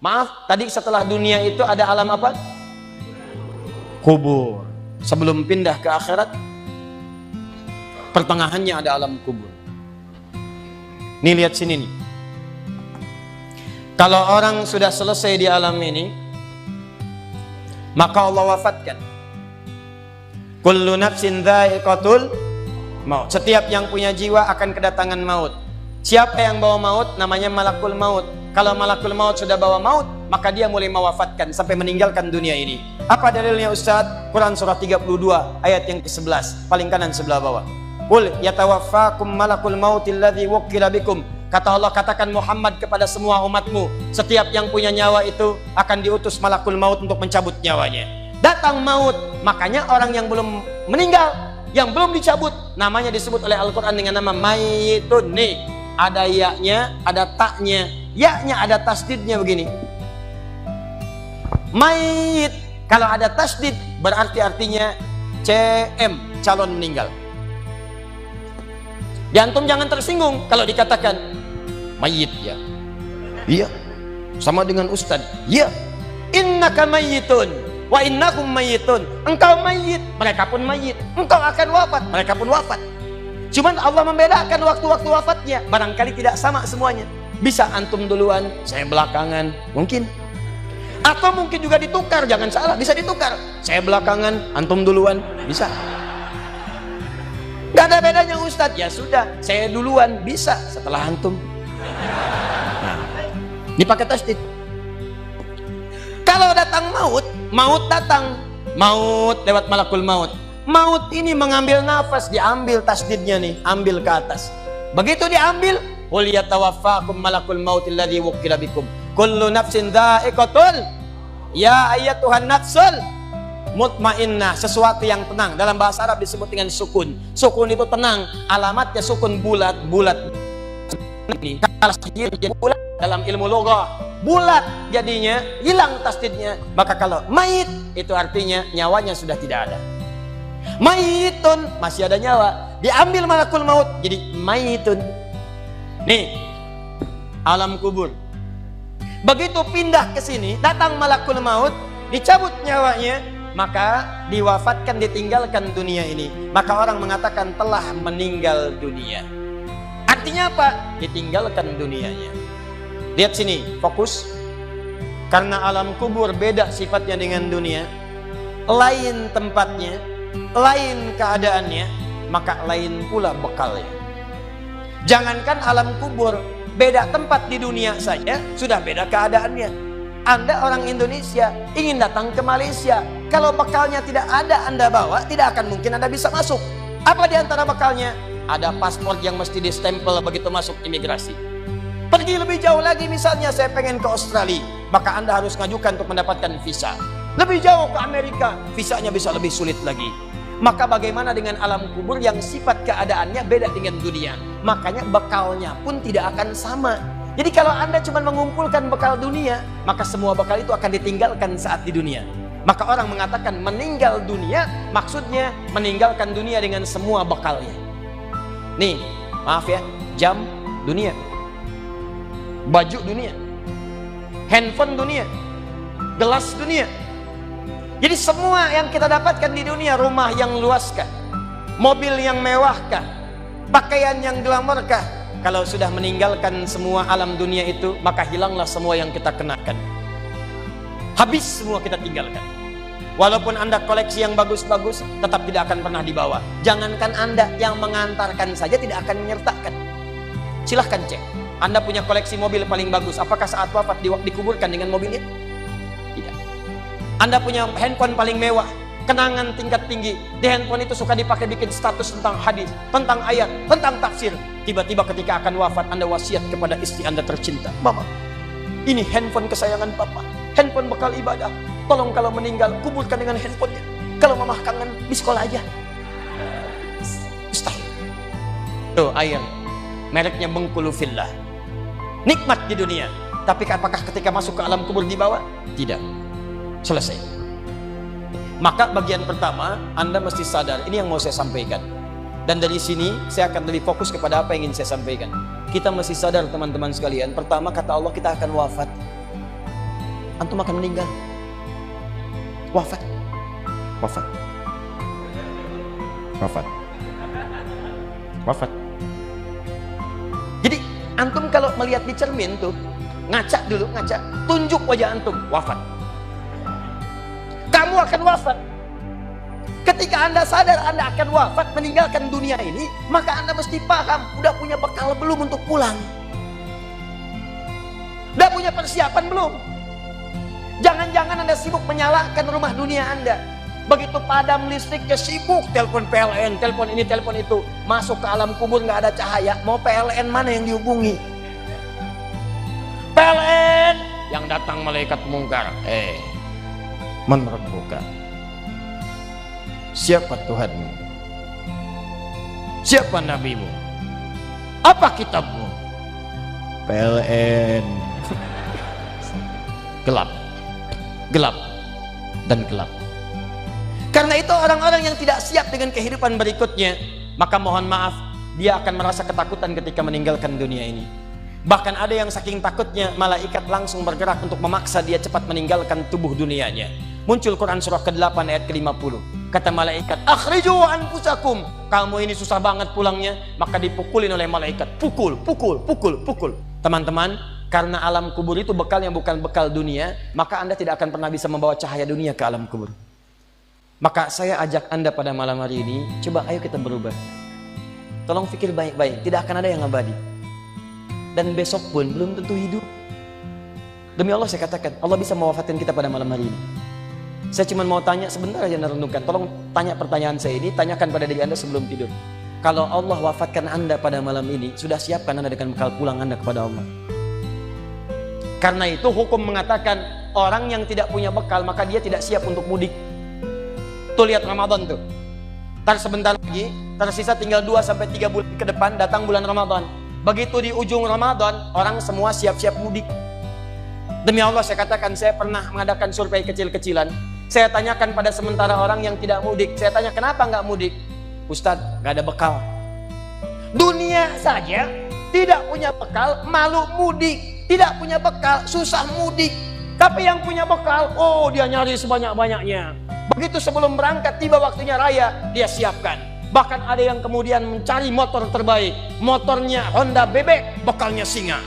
Maaf, tadi setelah dunia itu ada alam apa? Kubur. Sebelum pindah ke akhirat, pertengahannya ada alam kubur. Nih lihat sini nih. Kalau orang sudah selesai di alam ini, maka Allah wafatkan. Kullu nafsin dha'iqatul maut. Setiap yang punya jiwa akan kedatangan maut. Siapa yang bawa maut? Namanya malakul maut. Kalau malakul maut sudah bawa maut, maka dia mulai mewafatkan sampai meninggalkan dunia ini. Apa dalilnya Ustaz? Quran surah 32 ayat yang ke-11, paling kanan sebelah bawah. Qul yatawaffakum malakul mautil ladzi wukkila bikum. Kata Allah, katakan Muhammad kepada semua umatmu, setiap yang punya nyawa itu akan diutus malakul maut untuk mencabut nyawanya. Datang maut, makanya orang yang belum meninggal, yang belum dicabut, namanya disebut oleh Al-Quran dengan nama mayitun. Nih, ada ya-nya, ada taknya, ya-nya ada tasdidnya begini. Mayit, kalau ada tasdid berarti artinya CM, calon meninggal. Di antum jangan tersinggung kalau dikatakan mayit ya. Iya, sama dengan ustad. Iya, innaka mayyitun wa innakum mayyitun. Engkau mayit, mereka pun mayit. Engkau akan wafat, mereka pun wafat. Cuman Allah membedakan waktu-waktu wafatnya. Barangkali tidak sama semuanya. Bisa antum duluan, saya belakangan, mungkin. Atau mungkin juga ditukar, jangan salah, bisa ditukar. Saya belakangan, antum duluan, bisa. Gak ada bedanya Ustadz. Ya sudah, saya duluan, bisa setelah antum. Nah, dipakai tasdid. Kalau datang maut, maut datang, maut lewat malakul maut. Maut ini mengambil nafas, diambil tasdidnya nih, ambil ke atas. Begitu diambil, qul yatawaffakum malakul mautil ladzi wukkila bikum. Kullu nafsin dha'iqatul. Ya ayyatuhan nafsul mutmainnah, sesuatu yang tenang. Dalam bahasa Arab disebut dengan sukun. Sukun itu tenang, alamatnya sukun bulat. Ini kalau jadi bulat dalam ilmu loghah, bulat jadinya hilang tasdidnya. Maka kalau mayit itu artinya nyawanya sudah tidak ada. Mayitun masih ada nyawa, diambil malakul maut jadi mayitun. Nih alam kubur. Begitu pindah ke sini, datang malakul maut, dicabut nyawanya, maka diwafatkan, ditinggalkan dunia ini. Maka orang mengatakan telah meninggal dunia. Artinya apa? Ditinggalkan dunianya. Lihat sini, fokus. Karena alam kubur beda sifatnya dengan dunia, lain tempatnya, lain keadaannya, maka lain pula bekalnya. Jangankan alam kubur, beda tempat di dunia saja sudah beda keadaannya. Anda orang Indonesia ingin datang ke Malaysia, kalau bekalnya tidak ada Anda bawa, tidak akan mungkin Anda bisa masuk. Apa di antara bekalnya? Ada paspor yang mesti distempel begitu masuk imigrasi. Pergi lebih jauh lagi, misalnya saya pengen ke Australia, maka Anda harus ngajukan untuk mendapatkan visa. Lebih jauh ke Amerika, visanya bisa lebih sulit lagi. Maka bagaimana dengan alam kubur yang sifat keadaannya beda dengan dunia? Makanya bekalnya pun tidak akan sama. Jadi kalau Anda cuma mengumpulkan bekal dunia, maka semua bekal itu akan ditinggalkan saat di dunia. Maka orang mengatakan meninggal dunia, maksudnya meninggalkan dunia dengan semua bekalnya. Nih, maaf ya, jam dunia, baju dunia, handphone dunia, gelas dunia. Jadi semua yang kita dapatkan di dunia, rumah yang luaskah, mobil yang mewahkah, pakaian yang glamorkah, kalau sudah meninggalkan semua alam dunia itu, maka hilanglah semua yang kita kenakan. Habis semua kita tinggalkan. Walaupun Anda koleksi yang bagus-bagus, tetap tidak akan pernah dibawa. Jangankan Anda, yang mengantarkan saja tidak akan menyertakan. Silahkan cek. Anda punya koleksi mobil paling bagus, apakah saat wafat dikuburkan dengan mobilnya? Tidak. Anda punya handphone paling mewah, kenangan tingkat tinggi. Di handphone itu suka dipakai bikin status tentang hadis, tentang ayat, tentang tafsir. Tiba-tiba ketika akan wafat, Anda wasiat kepada istri Anda tercinta. Mama, ini handphone kesayangan Papa, handphone bekal ibadah. Tolong kalau meninggal, kuburkan dengan handphonenya. Kalau Mama kangen, di sekolah aja. Mustahil. Tuh air, mereknya Bengkulu Fillah. Nikmat di dunia, tapi apakah ketika masuk ke alam kubur dibawa? Tidak. Selesai. Maka bagian pertama, Anda mesti sadar, ini yang mau saya sampaikan. Dan dari sini, saya akan lebih fokus kepada apa yang ingin saya sampaikan. Kita mesti sadar teman-teman sekalian, pertama kata Allah kita akan wafat. antum akan meninggal. Wafat. Wafat. Wafat. Wafat. Jadi antum kalau melihat di cermin tuh, ngaca dulu, ngaca, tunjuk wajah antum, wafat. Kamu akan wafat. Ketika Anda sadar Anda akan wafat, meninggalkan dunia ini, maka Anda mesti paham, udah punya bekal belum untuk pulang? Udah punya persiapan belum? Jangan-jangan Anda sibuk menyalakan rumah dunia Anda. Begitu padam listriknya, sibuk telepon PLN, telepon ini, telepon itu. Masuk ke alam kubur nggak ada cahaya, mau PLN mana yang dihubungi? PLN yang datang malaikat mungkar. Menurut buka, siapa Tuhanmu? Siapa nabimu? Apa kitabmu? PLN. Gelap, gelap, dan gelap. Karena itu orang-orang yang tidak siap dengan kehidupan berikutnya, maka mohon maaf, dia akan merasa ketakutan ketika meninggalkan dunia ini. Bahkan ada yang saking takutnya, malaikat langsung bergerak untuk memaksa dia cepat meninggalkan tubuh dunianya. Muncul Quran surah ke-8 ayat ke-50. Kata malaikat, akhriju anfusakum. Kamu ini susah banget pulangnya, maka dipukulin oleh malaikat. Pukul, pukul, pukul, pukul. Teman-teman, karena alam kubur itu bekal yang bukan bekal dunia, maka Anda tidak akan pernah bisa membawa cahaya dunia ke alam kubur. Maka saya ajak Anda pada malam hari ini, coba ayo kita berubah. Tolong pikir baik-baik, tidak akan ada yang abadi. Dan besok pun belum tentu hidup. Demi Allah saya katakan, Allah bisa mewafatkan kita pada malam hari ini. Saya cuma mau tanya sebentar aja renungkan. Tolong tanya pertanyaan saya ini, tanyakan pada diri Anda sebelum tidur. Kalau Allah wafatkan Anda pada malam ini, sudah siapkan Anda dengan bekal pulang Anda kepada Allah? Karena itu hukum mengatakan orang yang tidak punya bekal maka dia tidak siap untuk mudik. Tuh lihat Ramadan tuh. Ntar sebentar lagi, tersisa tinggal 2-3 bulan ke depan datang bulan Ramadan. Begitu di ujung Ramadan, orang semua siap-siap mudik. Demi Allah saya katakan, saya pernah mengadakan survei kecil-kecilan. Saya tanyakan pada sementara orang yang tidak mudik. Saya tanya, kenapa nggak mudik? Ustadz, nggak ada bekal. Dunia saja tidak punya bekal, malu mudik. Tidak punya bekal, susah mudik. Tapi yang punya bekal, oh dia nyari sebanyak-banyaknya. Begitu sebelum berangkat, tiba waktunya raya, dia siapkan. Bahkan ada yang kemudian mencari motor terbaik. Motornya Honda bebek, bekalnya singa.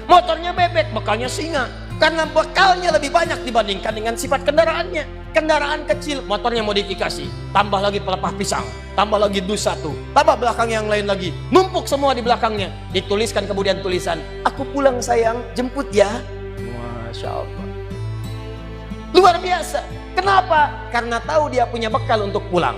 Motornya bebek, bekalnya singa. Karena bekalnya lebih banyak dibandingkan dengan sifat kendaraannya. Kendaraan kecil, motornya modifikasi. Tambah lagi pelepah pisang, tambah lagi dus satu, tambah belakang yang lain lagi. Numpuk semua di belakangnya. Dituliskan kemudian tulisan, aku pulang sayang, jemput ya. Masya Allah. Luar biasa. Kenapa? Karena tahu dia punya bekal untuk pulang.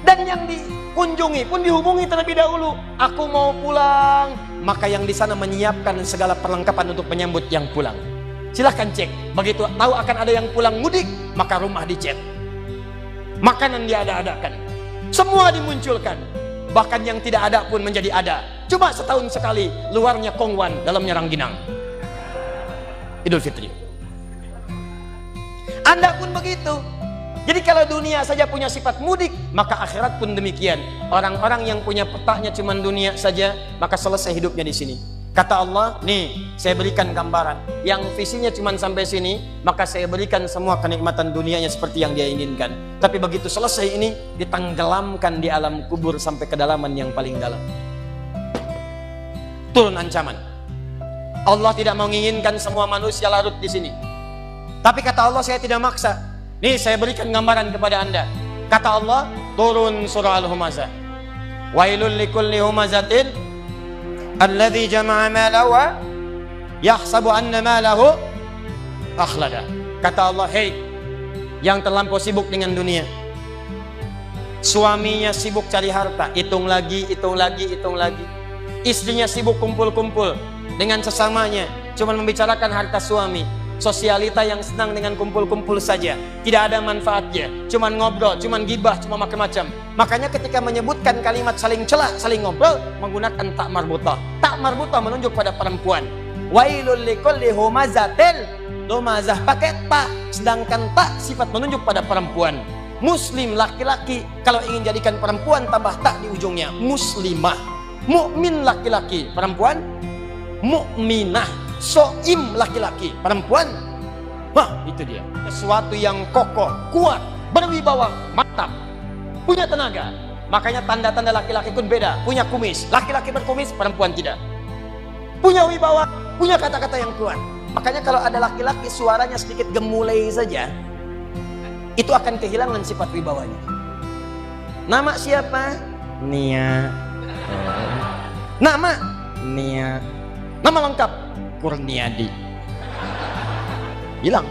Dan yang dikunjungi pun dihubungi terlebih dahulu. Aku mau pulang. Maka yang di sana menyiapkan segala perlengkapan untuk menyambut yang pulang. Silahkan cek. Begitu tahu akan ada yang pulang mudik, maka rumah dicet. Makanan diada-adakan. Semua dimunculkan. Bahkan yang tidak ada pun menjadi ada. Coba setahun sekali, luarnya kongwan, dalamnya rangginang. Idul Fitri. Anda pun begitu. Jadi kalau dunia saja punya sifat mudik, maka akhirat pun demikian. Orang-orang yang punya petanya cuma dunia saja, maka selesai hidupnya di sini. Kata Allah, nih saya berikan gambaran. Yang visinya cuma sampai sini, maka saya berikan semua kenikmatan dunianya seperti yang dia inginkan. Tapi begitu selesai ini, ditenggelamkan di alam kubur sampai kedalaman yang paling dalam. Turun ancaman. Allah tidak menginginkan semua manusia larut di sini. Tapi kata Allah, saya tidak maksa. Nih saya berikan gambaran kepada Anda. Kata Allah, turun surah Al-Humazah. Wailul likulli humazatin alladzi jama'a malahu wa yahsabu anna malahu akhlada. Kata Allah, hei yang terlampau sibuk dengan dunia. Suaminya sibuk cari harta, hitung lagi, hitung lagi, hitung lagi. Istrinya sibuk kumpul-kumpul dengan sesamanya, cuma membicarakan harta suami. Sosialita yang senang dengan kumpul-kumpul saja, tidak ada manfaatnya, cuman ngobrol, cuman gibah, cuma macam-macam. Makanya ketika menyebutkan kalimat saling cela, saling ngobrol, menggunakan tak marbutah. Tak marbutah menunjuk pada perempuan. Wailul likulli humazatil lumazah, pakai tak, sedangkan tak sifat menunjuk pada perempuan. Muslim laki-laki, kalau ingin jadikan perempuan tambah tak di ujungnya. Muslimah. Mukmin laki-laki, perempuan mukminah. soim laki-laki. Perempuan, wah itu dia. Sesuatu yang kokoh, kuat, berwibawa, mantap, punya tenaga. Makanya tanda-tanda laki-laki pun beda. Punya kumis, laki-laki berkumis, perempuan tidak. Punya wibawa, punya kata-kata yang kuat. Makanya kalau ada laki-laki suaranya sedikit gemulai saja, itu akan kehilangan sifat wibawanya. Nama siapa? Nia. Nama? Nia. Nama lengkap? Kurniadi. Hilang.